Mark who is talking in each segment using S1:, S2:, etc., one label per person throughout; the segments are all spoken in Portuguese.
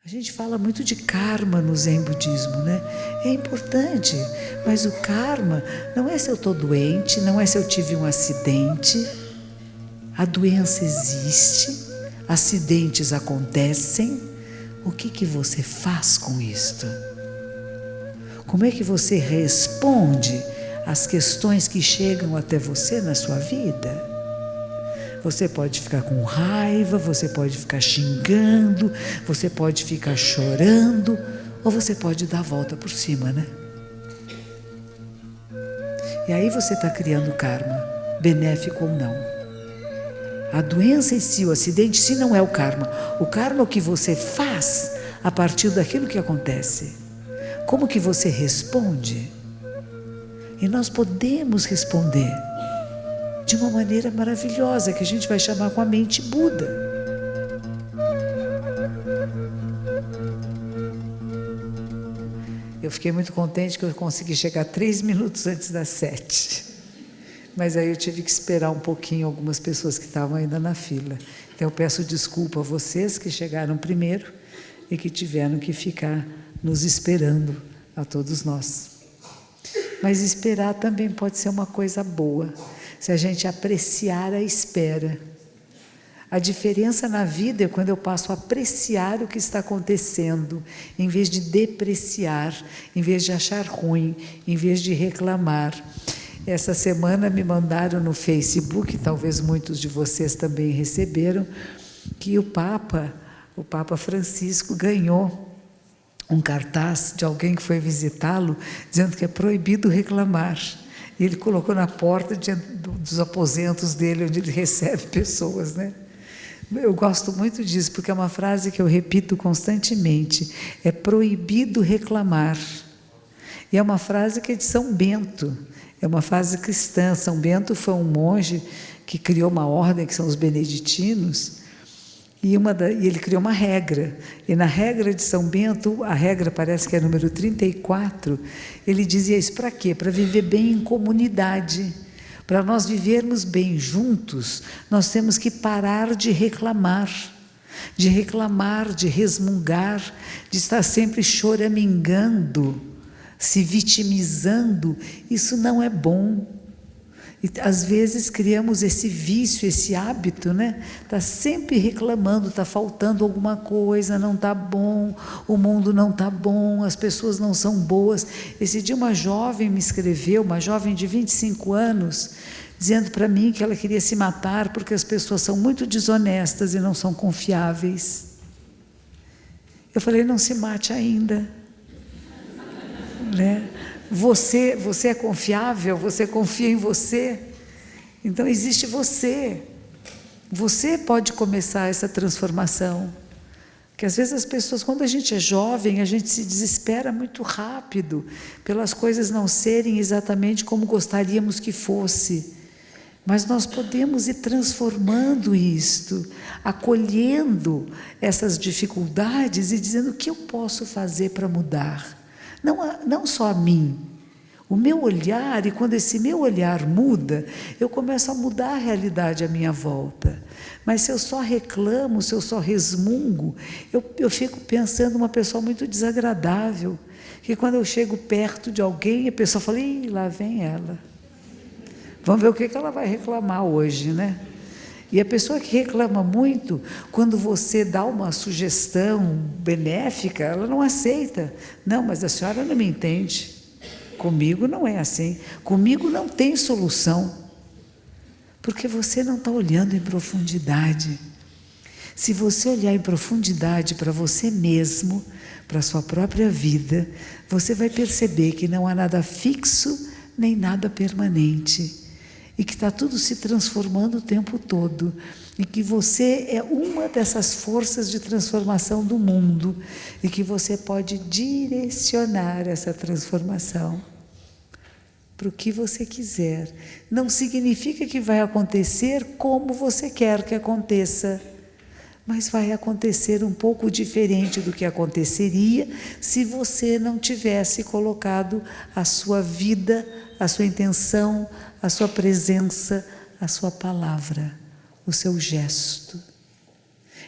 S1: A gente fala muito de karma no Zen budismo, né? É importante, mas o karma não é se eu estou doente, não é se eu tive um acidente. A doença existe, acidentes acontecem. O que você faz com isto? Como é que você responde às questões que chegam até você na sua vida? Você pode ficar com raiva, você pode ficar xingando, você pode ficar chorando, ou você pode dar a volta por cima, né? E aí você está criando karma, benéfico ou não. A doença em si, o acidente em si não é o karma. O karma é o que você faz a partir daquilo que acontece. Como que você responde? E nós podemos responder de uma maneira maravilhosa, que a gente vai chamar com a mente Buda. Eu fiquei muito contente que eu consegui chegar 3 minutos antes das 7. Mas aí eu tive que esperar um pouquinho algumas pessoas que estavam ainda na fila. Então eu peço desculpa a vocês que chegaram primeiro e que tiveram que ficar nos esperando, a todos nós. Mas esperar também pode ser uma coisa boa, se a gente apreciar a espera. A diferença na vida é quando eu passo a apreciar o que está acontecendo, em vez de depreciar, em vez de achar ruim, em vez de reclamar. Essa semana me mandaram no Facebook, talvez muitos de vocês também receberam, que o Papa Francisco ganhou um cartaz de alguém que foi visitá-lo, dizendo que é proibido reclamar. E ele colocou na porta dos aposentos dele, onde ele recebe pessoas, né? Eu gosto muito disso, porque é uma frase que eu repito constantemente. É proibido reclamar. E é uma frase que é de São Bento. É uma frase cristã. São Bento foi um monge que criou uma ordem, que são os beneditinos, e ele criou uma regra. E na regra de São Bento, a regra parece que é número 34, ele dizia isso para quê? Para viver bem em comunidade. Para nós vivermos bem juntos, nós temos que parar de reclamar, de resmungar, de estar sempre choramingando, se vitimizando. Isso não é bom. E às vezes criamos esse vício, esse hábito, né? Está sempre reclamando, está faltando alguma coisa, não está bom, o mundo não está bom, as pessoas não são boas. Esse dia uma jovem me escreveu, uma jovem de 25 anos, dizendo para mim que ela queria se matar porque as pessoas são muito desonestas e não são confiáveis. Eu falei, não se mate ainda, né? Você é confiável, você confia em você, então existe você. Você pode começar essa transformação. Porque às vezes as pessoas, quando a gente é jovem, a gente se desespera muito rápido pelas coisas não serem exatamente como gostaríamos que fosse. Mas nós podemos ir transformando isto, acolhendo essas dificuldades e dizendo o que eu posso fazer para mudar. Não só a mim, o meu olhar, e quando esse meu olhar muda, eu começo a mudar a realidade à minha volta. Mas se eu só reclamo, se eu só resmungo, eu fico pensando uma pessoa muito desagradável, que quando eu chego perto de alguém, a pessoa fala, ih, lá vem ela. Vamos ver o que ela vai reclamar hoje, né? E a pessoa que reclama muito, quando você dá uma sugestão benéfica, ela não aceita. Não, mas a senhora não me entende. Comigo não é assim. Comigo não tem solução. Porque você não está olhando em profundidade. Se você olhar em profundidade para você mesmo, para a sua própria vida, você vai perceber que não há nada fixo, nem nada permanente. E que está tudo se transformando o tempo todo, e que você é uma dessas forças de transformação do mundo, e que você pode direcionar essa transformação para o que você quiser. Não significa que vai acontecer como você quer que aconteça, mas vai acontecer um pouco diferente do que aconteceria se você não tivesse colocado a sua vida, a sua intenção, a sua presença, a sua palavra, o seu gesto.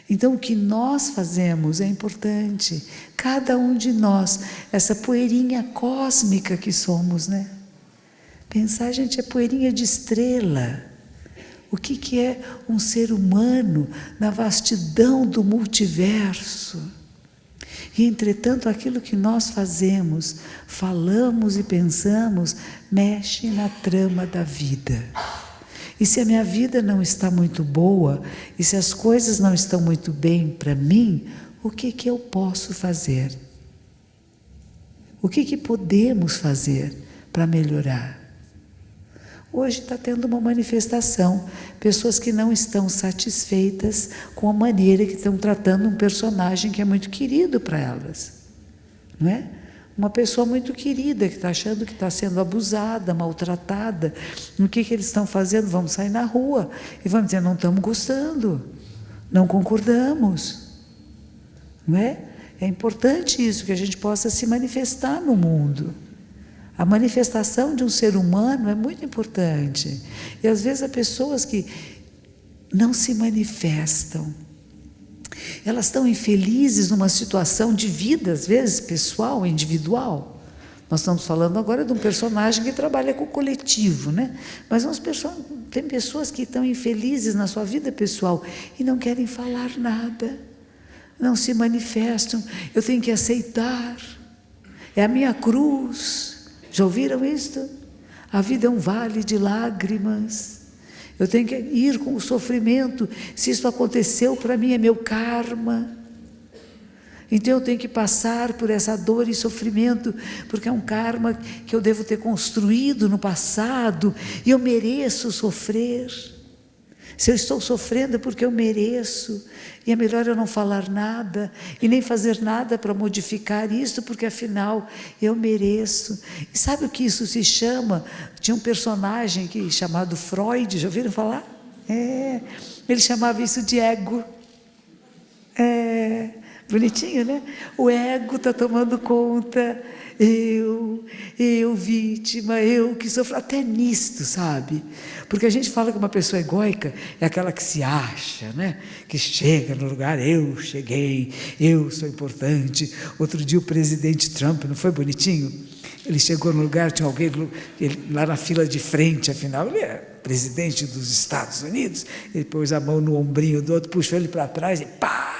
S1: Então, o que nós fazemos é importante. Cada um de nós, essa poeirinha cósmica que somos, né? Pensar, gente, é poeirinha de estrela. O que é um ser humano na vastidão do multiverso? E, entretanto, aquilo que nós fazemos, falamos e pensamos, mexe na trama da vida. E se a minha vida não está muito boa, e se as coisas não estão muito bem para mim, o que eu posso fazer? O que podemos fazer para melhorar? Hoje está tendo uma manifestação, pessoas que não estão satisfeitas com a maneira que estão tratando um personagem que é muito querido para elas, não é? Uma pessoa muito querida que está achando que está sendo abusada, maltratada. O que eles estão fazendo? Vamos sair na rua e vamos dizer, não estamos gostando, não concordamos, não é? É importante isso, que a gente possa se manifestar no mundo. A manifestação de um ser humano é muito importante. E às vezes há pessoas que não se manifestam. Elas estão infelizes numa situação de vida, às vezes pessoal, individual. Nós estamos falando agora de um personagem que trabalha com o coletivo, né? Mas tem pessoas que estão infelizes na sua vida pessoal e não querem falar nada, não se manifestam. Eu tenho que aceitar, é a minha cruz. Já ouviram isto? A vida é um vale de lágrimas. Eu tenho que ir com o sofrimento. Se isso aconteceu para mim, é meu karma. Então eu tenho que passar por essa dor e sofrimento, porque é um karma que eu devo ter construído no passado, e eu mereço sofrer. Se eu estou sofrendo é porque eu mereço, e é melhor eu não falar nada, e nem fazer nada para modificar isso, porque afinal eu mereço. E sabe o que isso se chama? Tinha um personagem chamado Freud, já ouviram falar? Ele chamava isso de ego. Bonitinho, né? O ego está tomando conta, eu vítima, eu que sofro, até nisto, sabe? Porque a gente fala que uma pessoa egóica é aquela que se acha, né? Que chega no lugar, eu cheguei, eu sou importante. Outro dia o presidente Trump, não foi bonitinho? Ele chegou no lugar, tinha alguém lá na fila de frente, afinal ele é presidente dos Estados Unidos, ele pôs a mão no ombrinho do outro, puxou ele para trás e pá!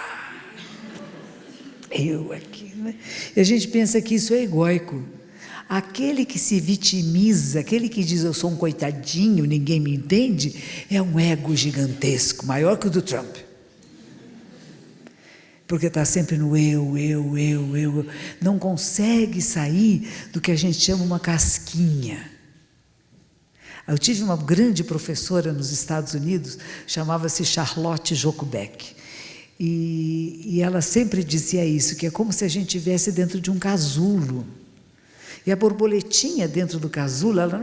S1: Eu aqui, né? E a gente pensa que isso é egóico. Aquele que se vitimiza, aquele que diz eu sou um coitadinho, ninguém me entende, é um ego gigantesco, maior que o do Trump. Porque está sempre no eu, não consegue sair do que a gente chama uma casquinha. Eu tive uma grande professora nos Estados Unidos, chamava-se Charlotte Jokubeck. E ela sempre dizia isso, que é como se a gente estivesse dentro de um casulo. E a borboletinha dentro do casulo, ela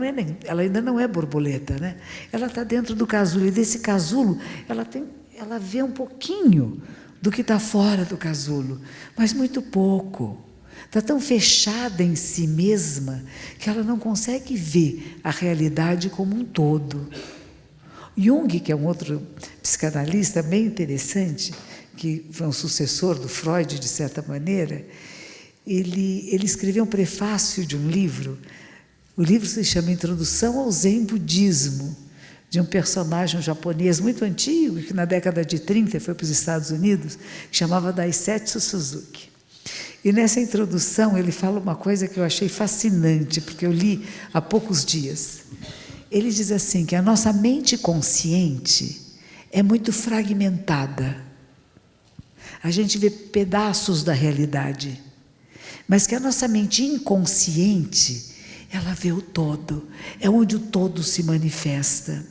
S1: ainda não é borboleta, né? Ela está dentro do casulo, e desse casulo ela vê um pouquinho do que está fora do casulo, mas muito pouco. Está tão fechada em si mesma que ela não consegue ver a realidade como um todo. Jung, que é um outro psicanalista bem interessante, que foi um sucessor do Freud, de certa maneira, ele escreveu um prefácio de um livro. O livro se chama Introdução ao Zen Budismo, de um personagem japonês muito antigo, que na década de 30 foi para os Estados Unidos, que chamava Daisetsu Suzuki. E nessa introdução ele fala uma coisa que eu achei fascinante, porque eu li há poucos dias. Ele diz assim, que a nossa mente consciente é muito fragmentada. A gente vê pedaços da realidade, mas que a nossa mente inconsciente, ela vê o todo, é onde o todo se manifesta.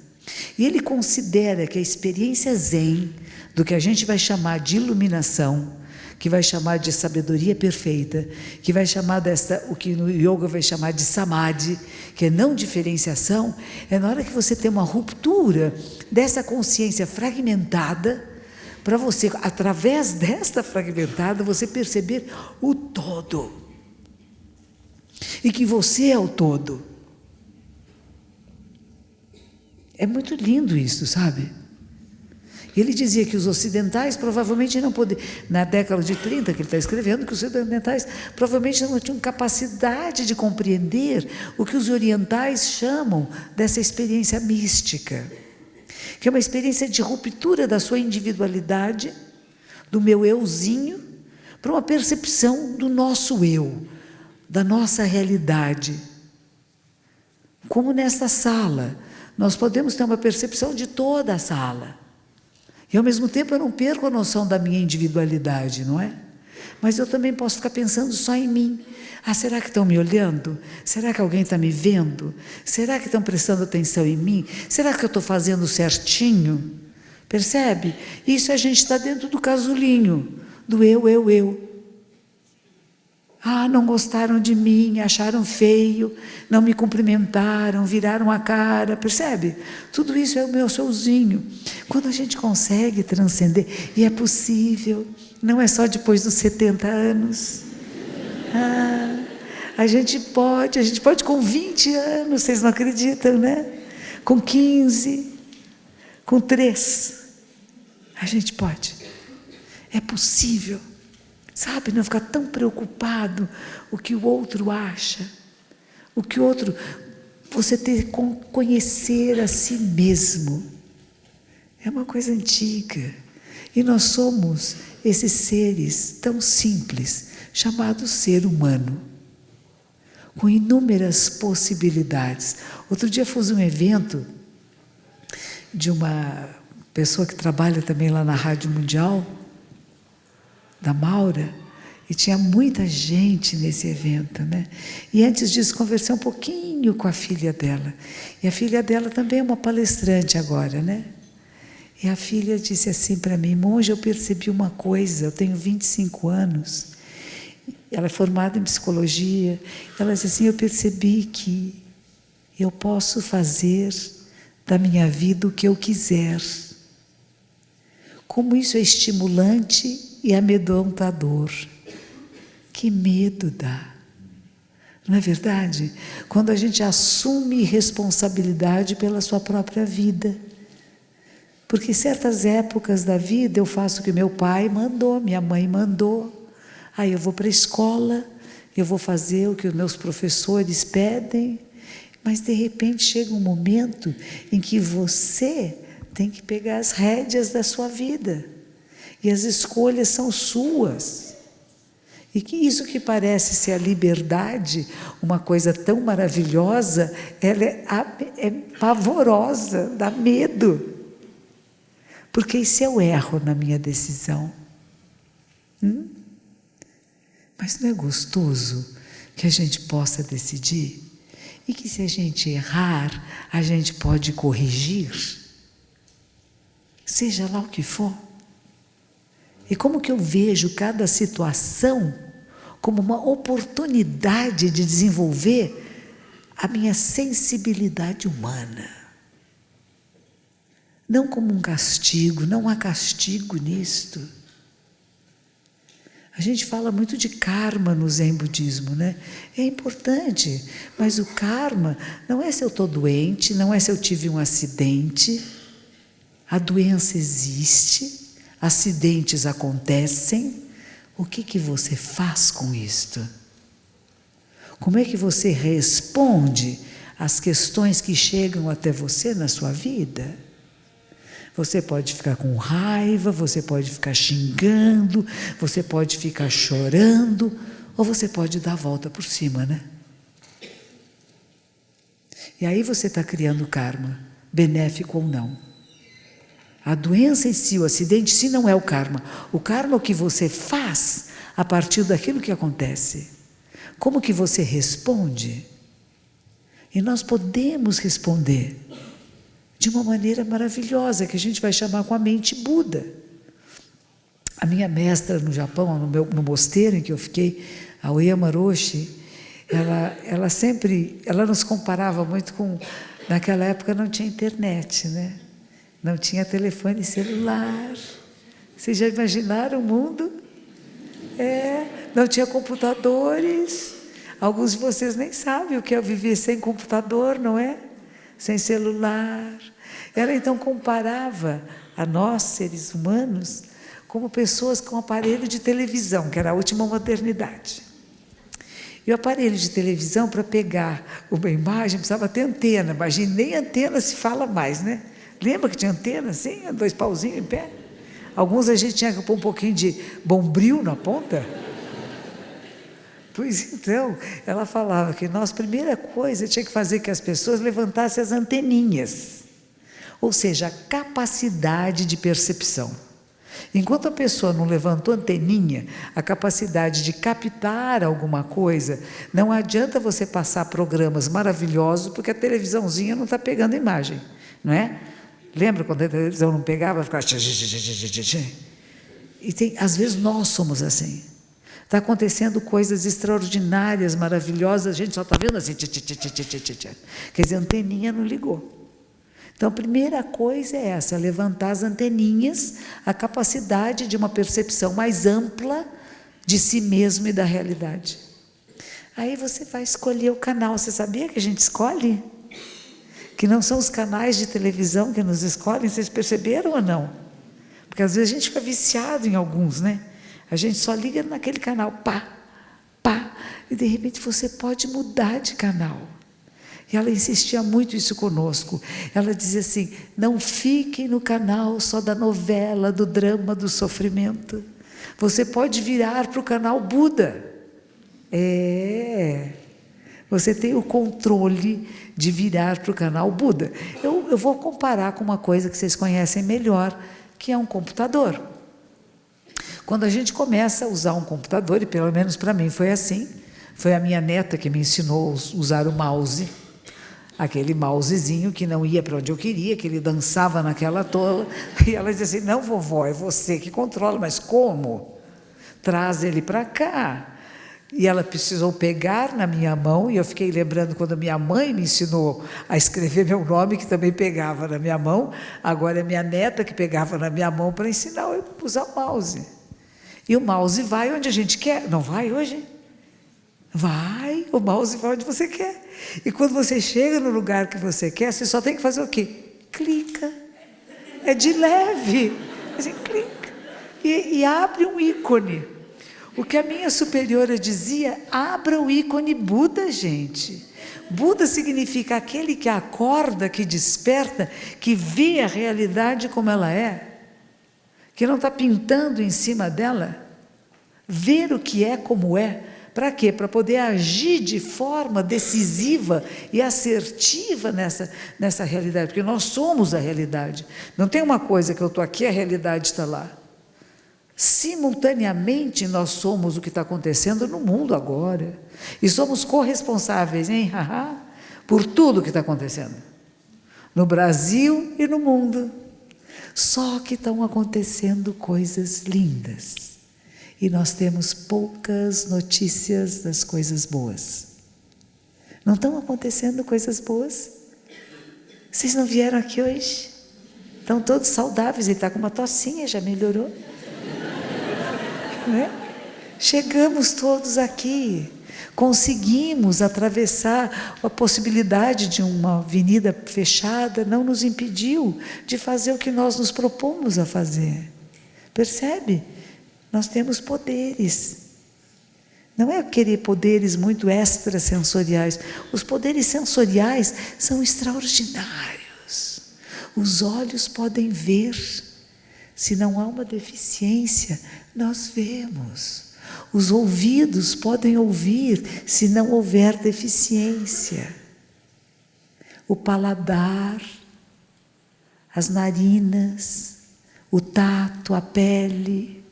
S1: E ele considera que a experiência zen, do que a gente vai chamar de iluminação, que vai chamar de sabedoria perfeita, que vai chamar o que no yoga vai chamar de samadhi, que é não diferenciação, é na hora que você tem uma ruptura dessa consciência fragmentada, para você, através desta fragmentada, você perceber o todo. E que você é o todo. É muito lindo isso, sabe? Ele dizia que os ocidentais provavelmente não poderiam, na década de 30 que ele está escrevendo, que os ocidentais provavelmente não tinham capacidade de compreender o que os orientais chamam dessa experiência mística, que é uma experiência de ruptura da sua individualidade, do meu euzinho, para uma percepção do nosso eu, da nossa realidade. Como nesta sala, nós podemos ter uma percepção de toda a sala. E ao mesmo tempo eu não perco a noção da minha individualidade, não é? Mas eu também posso ficar pensando só em mim. Ah, será que estão me olhando? Será que alguém está me vendo? Será que estão prestando atenção em mim? Será que eu estou fazendo certinho? Percebe? Isso a gente está dentro do casulinho, do eu. Ah, não gostaram de mim, acharam feio, não me cumprimentaram, viraram a cara, percebe? Tudo isso é o meu showzinho. Quando a gente consegue transcender, e é possível, não é só depois dos 70 anos. A gente pode com 20 anos, vocês não acreditam, né? Com 15, com 3, a gente pode. É possível. Sabe, não ficar tão preocupado o que o outro acha, o que o outro... Você ter que conhecer a si mesmo. É uma coisa antiga. E nós somos esses seres tão simples, chamados ser humano, com inúmeras possibilidades. Outro dia fiz um evento de uma pessoa que trabalha também lá na Rádio Mundial, da Maura, e tinha muita gente nesse evento, né? E antes disso conversei um pouquinho com a filha dela, e a filha dela também é uma palestrante agora, né? E a filha disse assim para mim: monja, eu percebi uma coisa, eu tenho 25 anos, ela é formada em psicologia, ela disse assim: eu percebi que eu posso fazer da minha vida o que eu quiser. Como isso é estimulante e amedrontador. Que medo dá. Não é verdade? Quando a gente assume responsabilidade pela sua própria vida. Porque certas épocas da vida eu faço o que meu pai mandou, minha mãe mandou. Aí eu vou para a escola, eu vou fazer o que os meus professores pedem. Mas de repente chega um momento em que você tem que pegar as rédeas da sua vida. E as escolhas são suas. E que isso que parece ser a liberdade, uma coisa tão maravilhosa, ela é pavorosa, dá medo. Porque e se eu erro na minha decisão? Mas não é gostoso que a gente possa decidir? E que se a gente errar, a gente pode corrigir? Seja lá o que for. E como que eu vejo cada situação como uma oportunidade de desenvolver a minha sensibilidade humana. Não como um castigo, não há castigo nisto. A gente fala muito de karma no Zen budismo, né? É importante, mas o karma não é se eu estou doente, não é se eu tive um acidente. A doença existe, acidentes acontecem. O que você faz com isto? Como é que você responde às questões que chegam até você na sua vida? Você pode ficar com raiva, você pode ficar xingando, você pode ficar chorando, ou você pode dar a volta por cima, né? E aí você está criando karma, benéfico ou não. A doença em si, o acidente em si não é o karma. O karma é o que você faz a partir daquilo que acontece. Como que você responde? E nós podemos responder de uma maneira maravilhosa, que a gente vai chamar com a mente Buda. A minha mestra no Japão, no mosteiro em que eu fiquei, a Oyama Roshi, ela nos comparava muito com... Naquela época não tinha internet, né? Não tinha telefone celular. Vocês já imaginaram o mundo? Não tinha computadores. Alguns de vocês nem sabem o que é viver sem computador, não é? Sem celular. Ela então comparava a nós, seres humanos, como pessoas com aparelho de televisão, que era a última modernidade. E o aparelho de televisão, para pegar uma imagem, precisava ter antena. Imagina, nem antena se fala mais, né? Lembra que tinha antena assim, 2 pauzinhos em pé? Alguns a gente tinha que pôr um pouquinho de bombril na ponta. Pois então, ela falava que nós, primeira coisa, tinha que fazer que as pessoas levantassem as anteninhas. Ou seja, a capacidade de percepção. Enquanto a pessoa não levantou a anteninha, a capacidade de captar alguma coisa, não adianta você passar programas maravilhosos, porque a televisãozinha não está pegando imagem, não é? Lembra quando a televisão não pegava, ficava... E às vezes nós somos assim. Está acontecendo coisas extraordinárias, maravilhosas, a gente só está vendo assim, quer dizer, a anteninha não ligou. Então, a primeira coisa é essa, levantar as anteninhas, a capacidade de uma percepção mais ampla de si mesmo e da realidade. Aí você vai escolher o canal. Você sabia que a gente escolhe? Que não são os canais de televisão que nos escolhem, vocês perceberam ou não? Porque às vezes a gente fica viciado em alguns, né? A gente só liga naquele canal, pá, pá, e de repente você pode mudar de canal. E ela insistia muito isso conosco. Ela dizia assim, não fiquem no canal só da novela, do drama, do sofrimento. Você pode virar para o canal Buda. Você tem o controle de virar para o canal Buda. Eu vou comparar com uma coisa que vocês conhecem melhor, que é um computador. Quando a gente começa a usar um computador, e pelo menos para mim foi assim, foi a minha neta que me ensinou a usar o mouse, aquele mousezinho que não ia para onde eu queria, que ele dançava naquela tola, e ela dizia assim, não, vovó, é você que controla, mas como? Traz ele para cá. E ela precisou pegar na minha mão, e eu fiquei lembrando quando minha mãe me ensinou a escrever meu nome, que também pegava na minha mão, agora é minha neta que pegava na minha mão para ensinar eu a usar o mouse. E o mouse vai onde a gente quer, não vai hoje? Vai, o mouse vai onde você quer. E quando você chega no lugar que você quer, você só tem que fazer o quê? Clica. É de leve. Assim, clica. E abre um ícone. O que a minha superiora dizia, abra o ícone Buda, gente. Buda significa aquele que acorda, que desperta, que vê a realidade como ela é, que não está pintando em cima dela. Ver o que é como é. Para quê? Para poder agir de forma decisiva e assertiva nessa realidade, porque nós somos a realidade. Não tem uma coisa que eu estou aqui, a realidade está lá. Simultaneamente nós somos o que está acontecendo no mundo agora. E somos corresponsáveis, hein? Por tudo que está acontecendo. No Brasil e no mundo. Só que estão acontecendo coisas lindas. E nós temos poucas notícias das coisas boas. Não estão acontecendo coisas boas? Vocês não vieram aqui hoje? Estão todos saudáveis, ele está com uma tossinha, já melhorou. Não é? Chegamos todos aqui, conseguimos atravessar a possibilidade de uma avenida fechada, não nos impediu de fazer o que nós nos propomos a fazer. Percebe? Nós temos poderes. Não é querer poderes muito extrasensoriais. Os poderes sensoriais são extraordinários. Os olhos podem ver. Se não há uma deficiência, nós vemos. Os ouvidos podem ouvir, se não houver deficiência. O paladar, as narinas, o tato, a pele.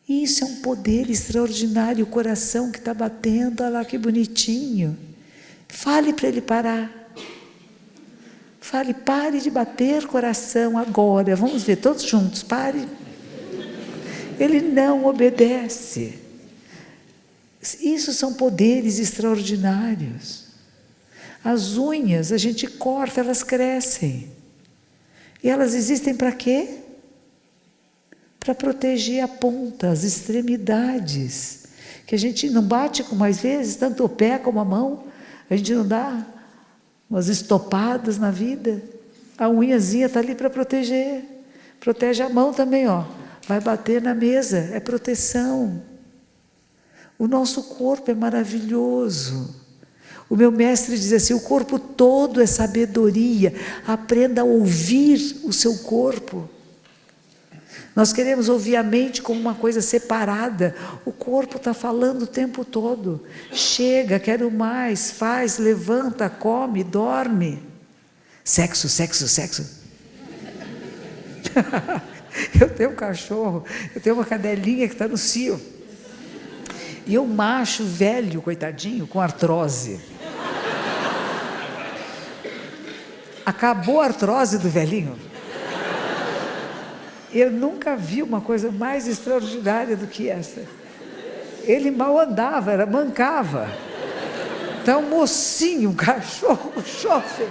S1: Isso é um poder extraordinário, o coração que está batendo, olha lá que bonitinho. Fale para ele parar. Fale, pare de bater coração agora. Vamos ver, todos juntos, pare. Ele não obedece. Isso são poderes extraordinários. As unhas, a gente corta, elas crescem. E elas existem para quê? Para proteger a ponta, as extremidades, que a gente não bate com mais vezes, tanto o pé como a mão, a gente não dá umas estopadas na vida, A unhazinha está ali para proteger. Protege a mão também, ó. Vai bater na mesa, é proteção. O nosso corpo é maravilhoso. O meu mestre diz assim, o corpo todo é sabedoria. Aprenda a ouvir o seu corpo. Nós queremos ouvir a mente como uma coisa separada. O corpo está falando o tempo todo. Chega, quero mais, faz, levanta, come, dorme. Sexo, sexo, sexo. Eu tenho um cachorro, eu tenho uma cadelinha que está no cio. E um macho velho, coitadinho, com artrose. Acabou a artrose do velhinho. Eu nunca vi uma coisa mais extraordinária do que essa. Ele mal andava, mancava. Então, mocinho, um cachorro, chofer.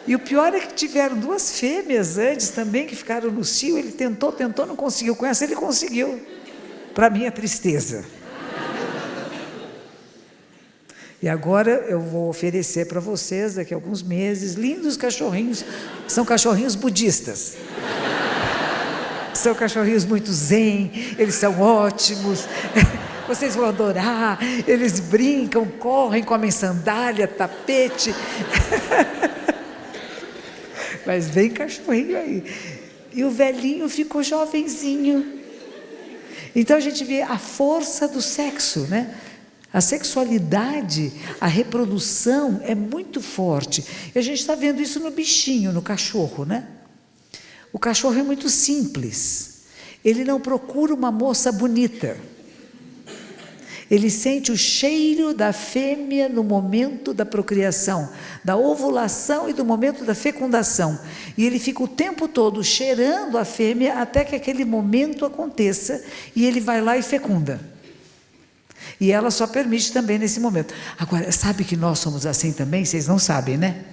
S1: E o pior é que tiveram 2 fêmeas antes também que ficaram no cio. Ele tentou, não conseguiu. Com essa ele conseguiu. Para minha tristeza. E agora eu vou oferecer para vocês, daqui a alguns meses, lindos cachorrinhos. São cachorrinhos budistas. São cachorrinhos muito zen, eles são ótimos. Vocês vão adorar. Eles brincam, correm, comem sandália, tapete. Mas vem cachorrinho aí. E o velhinho ficou jovenzinho. Então a gente vê a força do sexo, né? A sexualidade, a reprodução é muito forte. E a gente está vendo isso no bichinho, no cachorro, né? O cachorro é muito simples. Ele não procura uma moça bonita. Ele sente o cheiro da fêmea no momento da procriação, da ovulação e do momento da fecundação. E ele fica o tempo todo cheirando a fêmea até que aquele momento aconteça e ele vai lá e fecunda. E ela só permite também nesse momento. Agora, sabe que nós somos assim também? Vocês não sabem, né?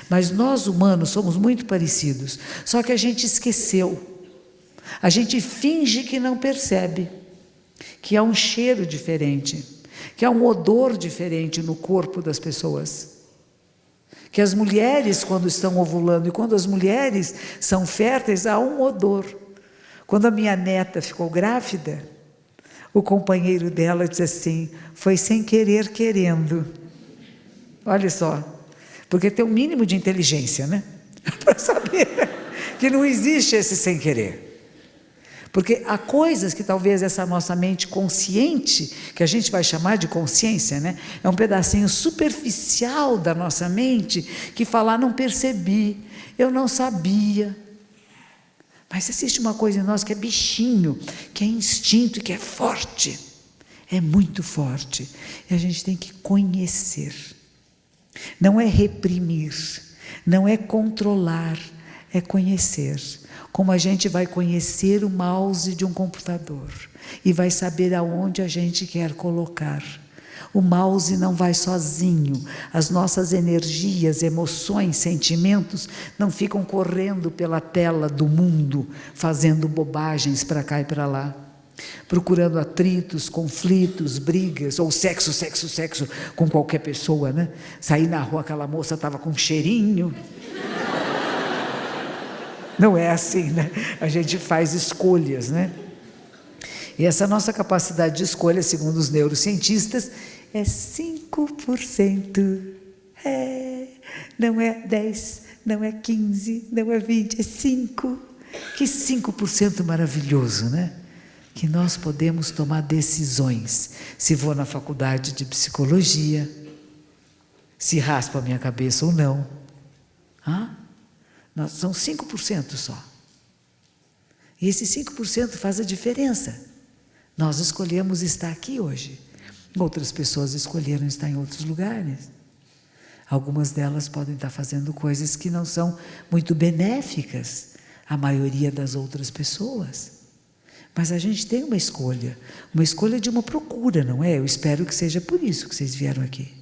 S1: Mas nós humanos somos muito parecidos. Só que a gente esqueceu. A gente finge que não percebe. Que há um cheiro diferente. Que há um odor diferente no corpo das pessoas. Que as mulheres, quando estão ovulando e quando as mulheres são férteis, há um odor. Quando a minha neta ficou grávida, o companheiro dela disse assim, foi sem querer querendo. Olha só, porque tem um mínimo de inteligência, né? Para saber que não existe esse sem querer. Porque há coisas que talvez essa nossa mente consciente, que a gente vai chamar de consciência, né? É um pedacinho superficial da nossa mente que fala, não percebi, eu não sabia. Mas existe uma coisa em nós que é bichinho, que é instinto e que é forte. É muito forte. E a gente tem que conhecer. Não é reprimir, não é controlar, é conhecer. Como a gente vai conhecer o mouse de um computador e vai saber aonde a gente quer colocar. O mouse não vai sozinho, as nossas energias, emoções, sentimentos não ficam correndo pela tela do mundo, fazendo bobagens para cá e para lá, procurando atritos, conflitos, brigas, ou sexo com qualquer pessoa, né? Saí na rua, aquela moça estava com um cheirinho. Não é assim, né? A gente faz escolhas, né? E essa nossa capacidade de escolha, segundo os neurocientistas, é 5%. Não é 10, não é 15, não é 20, é 5%. Que 5% maravilhoso, né? Que nós podemos tomar decisões. Se vou na faculdade de psicologia, se raspa a minha cabeça ou não. São 5% só. E esse 5% faz a diferença. Nós escolhemos estar aqui hoje. Outras pessoas escolheram estar em outros lugares. Algumas delas podem estar fazendo coisas que não são muito benéficas à maioria das outras pessoas. Mas a gente tem uma escolha de uma procura, não é? Eu espero que seja por isso que vocês vieram aqui.